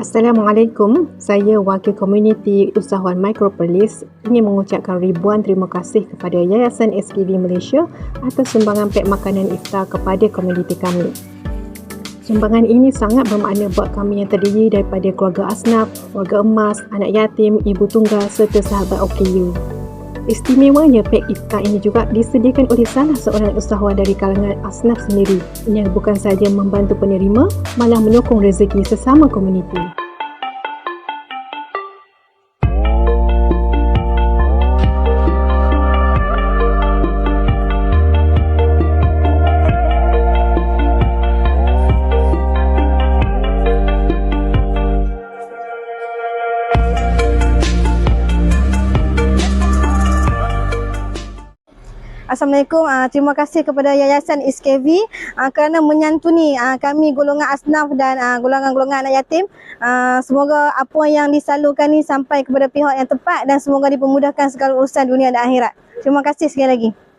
Assalamualaikum, saya Wakil Komuniti Usahawan Micropolis ingin mengucapkan ribuan terima kasih kepada Yayasan SKV Malaysia atas sumbangan pek makanan iftar kepada komuniti kami. Sumbangan ini sangat bermakna buat kami yang terdiri daripada keluarga asnaf, keluarga emas, anak yatim, ibu tunggal serta sahabat OKU. Istimewanya pek iftar ini juga disediakan oleh salah seorang usahawan dari kalangan asnaf sendiri yang bukan sahaja membantu penerima, malah menyokong rezeki sesama komuniti. Assalamualaikum. Terima kasih kepada Yayasan SKV kerana menyantuni kami golongan asnaf dan golongan-golongan anak yatim. Semoga apa yang disalurkan ni sampai kepada pihak yang tepat dan semoga dipermudahkan segala urusan dunia dan akhirat. Terima kasih sekali lagi.